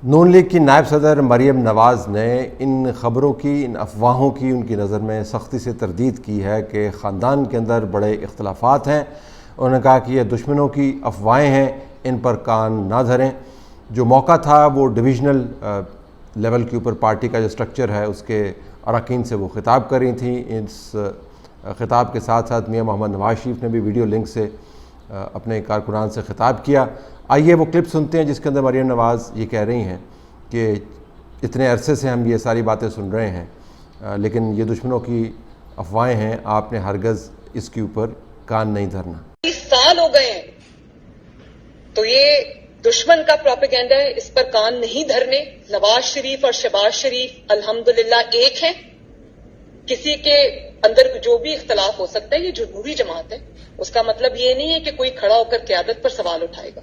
نون league کی نائب صدر مریم نواز نے ان خبروں کی، ان افواہوں کی ان کی نظر میں سختی سے تردید کی ہے کہ خاندان کے اندر بڑے اختلافات ہیں۔ انہوں نے کہا کہ یہ دشمنوں کی افواہیں ہیں، ان پر کان نہ دھریں۔ جو موقع تھا وہ ڈویژنل لیول کے اوپر پارٹی کا جو سٹرکچر ہے اس کے اراکین سے وہ خطاب کر رہی تھیں۔ اس خطاب کے ساتھ ساتھ میاں محمد نواز شریف نے بھی ویڈیو لنک سے اپنے کارکنان سے خطاب کیا۔ آئیے وہ کلپ سنتے ہیں جس کے اندر مریم نواز یہ کہہ رہی ہیں کہ اتنے عرصے سے ہم یہ ساری باتیں سن رہے ہیں، لیکن یہ دشمنوں کی افواہیں ہیں، آپ نے ہرگز اس کے اوپر کان نہیں دھرنا۔ 20 سال ہو گئے ہیں تو یہ دشمن کا پروپیگنڈا ہے، اس پر کان نہیں دھرنے۔ نواز شریف اور شہباز شریف الحمدللہ ایک ہیں۔ کسی کے اندر جو بھی اختلاف ہو سکتا ہے، یہ جمہوری جماعت ہے، اس کا مطلب یہ نہیں ہے کہ کوئی کھڑا ہو کر قیادت پر سوال اٹھائے گا۔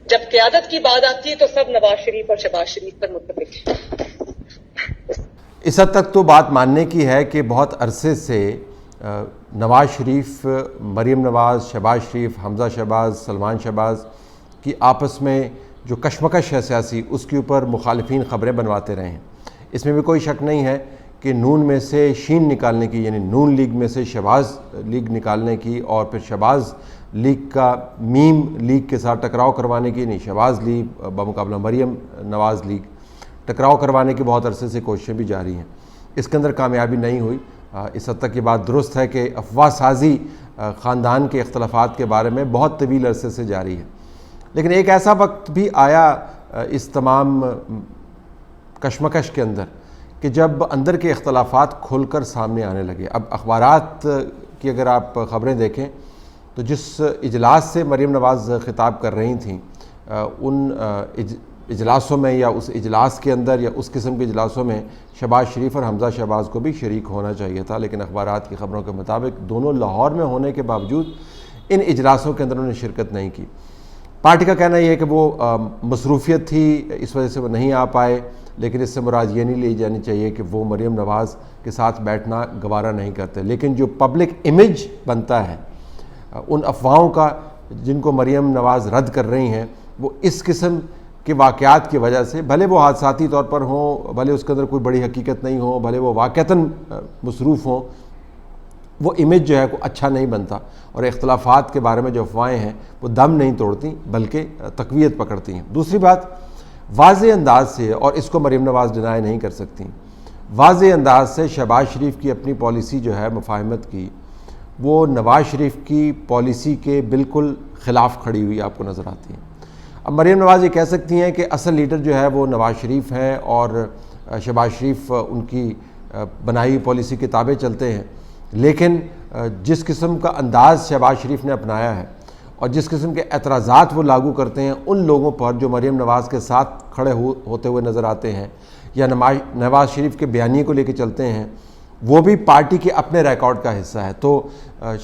جب قیادت کی بات آتی ہے تو سب نواز شریف اور شہباز شریف پر متفق ہیں۔ اس حد تک تو بات ماننے کی ہے کہ بہت عرصے سے نواز شریف، مریم نواز، شہباز شریف، حمزہ شہباز، سلمان شہباز کی آپس میں جو کشمکش ہے سیاسی، اس کے اوپر مخالفین خبریں بنواتے رہے ہیں۔ اس میں بھی کوئی شک نہیں ہے کہ نون میں سے شین نکالنے کی، یعنی نون لیگ میں سے شہباز لیگ نکالنے کی، اور پھر شہباز لیگ کا میم لیگ کے ساتھ ٹکراؤ کروانے کی، نہیں شہباز لیگ بمقابلہ مریم نواز لیگ ٹکراؤ کروانے کی بہت عرصے سے کوششیں بھی جاری ہیں۔ اس کے اندر کامیابی نہیں ہوئی۔ اس حد تک یہ بات درست ہے کہ افواہ سازی خاندان کے اختلافات کے بارے میں بہت طویل عرصے سے جاری ہے، لیکن ایک ایسا وقت بھی آیا اس تمام کشمکش کے اندر کہ جب اندر کے اختلافات کھل کر سامنے آنے لگے۔ اب اخبارات کی اگر آپ خبریں دیکھیں تو جس اجلاس سے مریم نواز خطاب کر رہی تھیں، ان اجلاسوں میں یا اس اجلاس کے اندر یا اس قسم کے اجلاسوں میں شہباز شریف اور حمزہ شہباز کو بھی شریک ہونا چاہیے تھا، لیکن اخبارات کی خبروں کے مطابق دونوں لاہور میں ہونے کے باوجود ان اجلاسوں کے اندر انہوں نے شرکت نہیں کی۔ پارٹی کا کہنا یہ ہے کہ وہ مصروفیت تھی، اس وجہ سے وہ نہیں آ پائے، لیکن اس سے مراد یہ نہیں لی جانی چاہیے کہ وہ مریم نواز کے ساتھ بیٹھنا گوارا نہیں کرتے۔ لیکن جو پبلک امیج بنتا ہے ان افواہوں کا جن کو مریم نواز رد کر رہی ہیں، وہ اس قسم کے واقعات کی وجہ سے، بھلے وہ حادثاتی طور پر ہوں، بھلے اس کے اندر کوئی بڑی حقیقت نہیں ہو، بھلے وہ واقعتاً مصروف ہوں، وہ امیج جو ہے کوئی اچھا نہیں بنتا، اور اختلافات کے بارے میں جو افواہیں ہیں وہ دم نہیں توڑتی بلکہ تقویت پکڑتی ہیں۔ دوسری بات، واضح انداز سے، اور اس کو مریم نواز ڈینائی نہیں کر سکتی، واضح انداز سے شہباز شریف کی اپنی پالیسی جو ہے مفاہمت کی، وہ نواز شریف کی پالیسی کے بالکل خلاف کھڑی ہوئی آپ کو نظر آتی ہے۔ اب مریم نواز یہ کہہ سکتی ہیں کہ اصل لیڈر جو ہے وہ نواز شریف ہیں اور شہباز شریف ان کی بنائی ہوئی پالیسی کے تابع چلتے ہیں، لیکن جس قسم کا انداز شہباز شریف نے اپنایا ہے اور جس قسم کے اعتراضات وہ لاگو کرتے ہیں ان لوگوں پر جو مریم نواز کے ساتھ کھڑے ہوتے ہوئے نظر آتے ہیں یا نواز شریف کے بیانیے کو لے کے چلتے ہیں، وہ بھی پارٹی کے اپنے ریکارڈ کا حصہ ہے۔ تو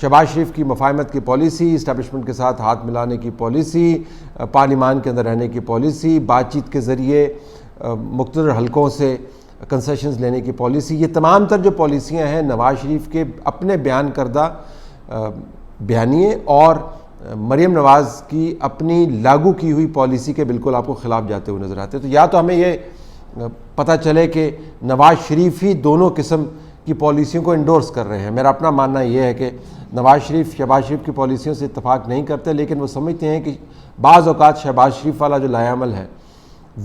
شہباز شریف کی مفاہمت کی پالیسی، اسٹیبلشمنٹ کے ساتھ ہاتھ ملانے کی پالیسی، پارلیمان کے اندر رہنے کی پالیسی، بات چیت کے ذریعے مقتدر حلقوں سے کنسیشنز لینے کی پالیسی، یہ تمام تر جو پالیسیاں ہیں نواز شریف کے اپنے بیان کردہ بیانیے اور مریم نواز کی اپنی لاگو کی ہوئی پالیسی کے بالکل آپ کو خلاف جاتے ہوئے نظر آتے ہیں۔ تو یا تو ہمیں یہ پتہ چلے کہ نواز شریف ہی دونوں قسم کی پالیسیوں کو انڈورس کر رہے ہیں۔ میرا اپنا ماننا یہ ہے کہ نواز شریف شہباز شریف کی پالیسیوں سے اتفاق نہیں کرتے، لیکن وہ سمجھتے ہیں کہ بعض اوقات شہباز شریف والا جو لائے عمل ہے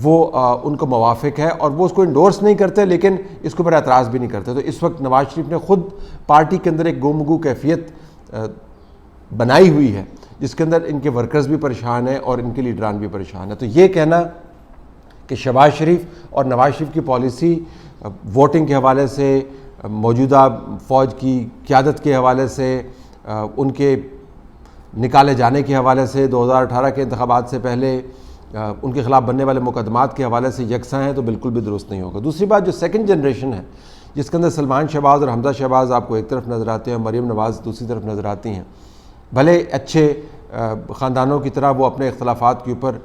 وہ ان کو موافق ہے، اور وہ اس کو انڈورس نہیں کرتے لیکن اس کے اوپر اعتراض بھی نہیں کرتے۔ تو اس وقت نواز شریف نے خود پارٹی کے اندر ایک گفتگو کیفیت بنائی ہوئی ہے جس کے اندر ان کے ورکرز بھی پریشان ہیں اور ان کے لیڈران بھی پریشان ہیں۔ تو یہ کہنا کہ شہباز شریف اور نواز شریف کی پالیسی ووٹنگ کے حوالے سے، موجودہ فوج کی قیادت کے حوالے سے، ان کے نکالے جانے کے حوالے سے، 2018 کے انتخابات سے پہلے ان کے خلاف بننے والے مقدمات کے حوالے سے یکساں ہیں، تو بالکل بھی درست نہیں ہوگا۔ دوسری بات، جو سیکنڈ جنریشن ہے جس کے اندر سلمان شہباز اور حمزہ شہباز آپ کو ایک طرف نظر آتے ہیں، مریم نواز دوسری طرف نظر آتی ہیں، بھلے اچھے خاندانوں کی طرح وہ اپنے اختلافات کے اوپر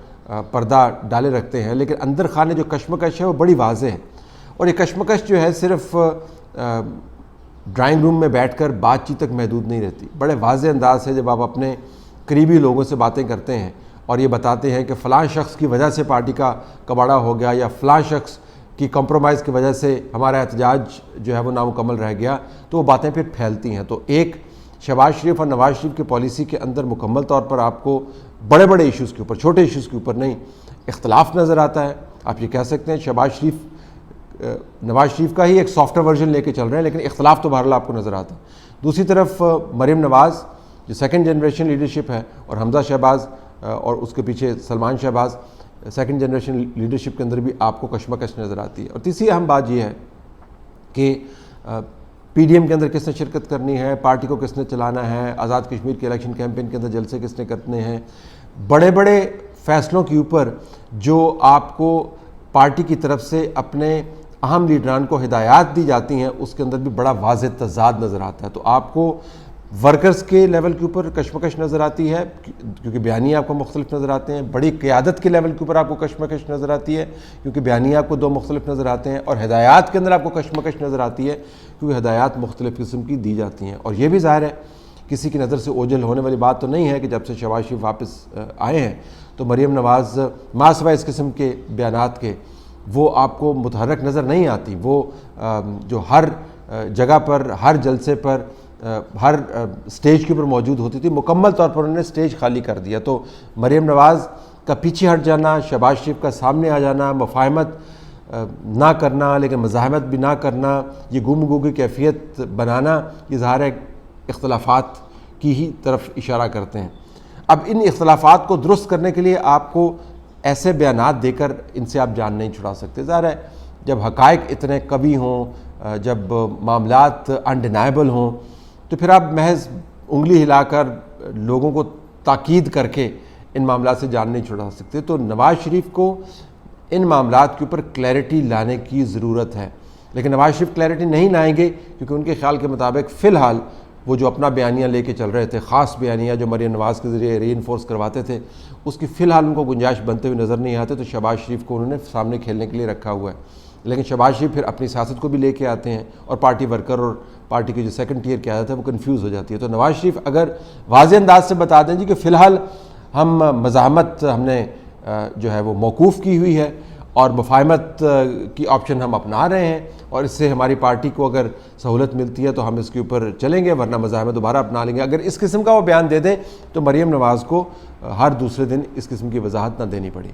پردہ ڈالے رکھتے ہیں، لیکن اندر خانے جو کشمکش ہے وہ بڑی واضح ہے، اور یہ کشمکش جو ہے صرف ڈرائنگ روم میں بیٹھ کر بات چیت تک محدود نہیں رہتی، بڑے واضح انداز سے جب آپ اپنے قریبی لوگوں سے باتیں کرتے ہیں اور یہ بتاتے ہیں کہ فلاں شخص کی وجہ سے پارٹی کا کباڑا ہو گیا یا فلاں شخص کی کمپرومائز کی وجہ سے ہمارا احتجاج جو ہے وہ نامکمل رہ گیا، تو وہ باتیں پھر پھیلتی ہیں۔ تو ایک شہباز شریف اور نواز شریف کی پالیسی کے اندر مکمل طور پر آپ کو بڑے بڑے ایشوز کے اوپر، چھوٹے ایشوز کے اوپر نہیں، اختلاف نظر آتا ہے۔ آپ یہ کہہ سکتے ہیں نواز شریف کا ہی ایک سافٹ ویئر ورژن لے کے چل رہے ہیں، لیکن اختلاف تو بہرحال آپ کو نظر آتا ہے۔ دوسری طرف مریم نواز جو سیکنڈ جنریشن لیڈرشپ ہے، اور حمزہ شہباز اور اس کے پیچھے Salman Shahbaz second generation leadership کے اندر بھی آپ کو کشمکش نظر آتی ہے۔ اور تیسری اہم بات یہ ہے کہ پی ڈی ایم کے اندر کس نے شرکت کرنی ہے، پارٹی کو کس نے چلانا ہے، آزاد کشمیر کے الیکشن کیمپین کے اندر جلسے کس نے کرنے ہیں، بڑے بڑے فیصلوں کے اوپر جو آپ کو پارٹی کی طرف سے اپنے اہم لیڈران کو ہدایات دی جاتی ہیں، اس کے اندر بھی بڑا واضح تضاد نظر آتا ہے۔ تو آپ کو ورکرز کے لیول کے اوپر کشمکش نظر آتی ہے کیونکہ بیانیے آپ کو مختلف نظر آتے ہیں، بڑی قیادت کے لیول کے اوپر آپ کو کشمکش نظر آتی ہے کیونکہ بیانیے آپ کو دو مختلف نظر آتے ہیں، اور ہدایات کے اندر آپ کو کشمکش نظر آتی ہے کیونکہ ہدایات مختلف قسم کی دی جاتی ہیں۔ اور یہ بھی ظاہر ہے کسی کی نظر سے اوجھل ہونے والی بات تو نہیں ہے کہ جب سے شہباز شریف واپس آئے ہیں تو مریم نواز ماسوائے اس قسم کے بیانات کے وہ آپ کو متحرک نظر نہیں آتی۔ وہ جو ہر جگہ پر، ہر جلسے پر، ہر سٹیج کے اوپر موجود ہوتی تھی، مکمل طور پر انہوں نے سٹیج خالی کر دیا۔ تو مریم نواز کا پیچھے ہٹ جانا، شہباز شریف کا سامنے آ جانا، مفاہمت نہ کرنا لیکن مزاحمت بھی نہ کرنا، یہ گم گو کی کیفیت بنانا، یہ ظاہر ہے اختلافات کی ہی طرف اشارہ کرتے ہیں۔ اب ان اختلافات کو درست کرنے کے لیے آپ کو ایسے بیانات دے کر ان سے آپ جان نہیں چھڑا سکتے۔ ظاہر ہے جب حقائق اتنے قوی ہوں، جب معاملات انڈینائبل ہوں، تو پھر آپ محض انگلی ہلا کر لوگوں کو تاکید کر کے ان معاملات سے جان نہیں چھڑا سکتے۔ تو نواز شریف کو ان معاملات کے اوپر کلیئرٹی لانے کی ضرورت ہے، لیکن نواز شریف کلیئرٹی نہیں لائیں گے کیونکہ ان کے خیال کے مطابق فی الحال وہ جو اپنا بیانیہ لے کے چل رہے تھے، خاص بیانیہ جو مریم نواز کے ذریعے ری انفورس کرواتے تھے، اس کی فی الحال ان کو گنجائش بنتے ہوئے نظر نہیں آتے۔ تو شہباز شریف کو انہوں نے سامنے کھیلنے کے لیے رکھا ہوا ہے، لیکن شہباز شریف پھر اپنی سیاست کو بھی لے کے آتے ہیں اور پارٹی ورکر اور پارٹی کی جو سیکنڈ ٹیئر کی عادت ہے وہ کنفیوز ہو جاتی ہے۔ تو نواز شریف اگر واضح انداز سے بتا دیں جی کہ فی الحال ہم مزاحمت ہم نے جو ہے وہ موقوف کی ہوئی ہے اور مفاہمت کی آپشن ہم اپنا رہے ہیں، اور اس سے ہماری پارٹی کو اگر سہولت ملتی ہے تو ہم اس کے اوپر چلیں گے، ورنہ مزاحمت دوبارہ اپنا لیں گے، اگر اس قسم کا وہ بیان دے دیں تو مریم نواز کو ہر دوسرے دن اس قسم کی وضاحت نہ دینی پڑی۔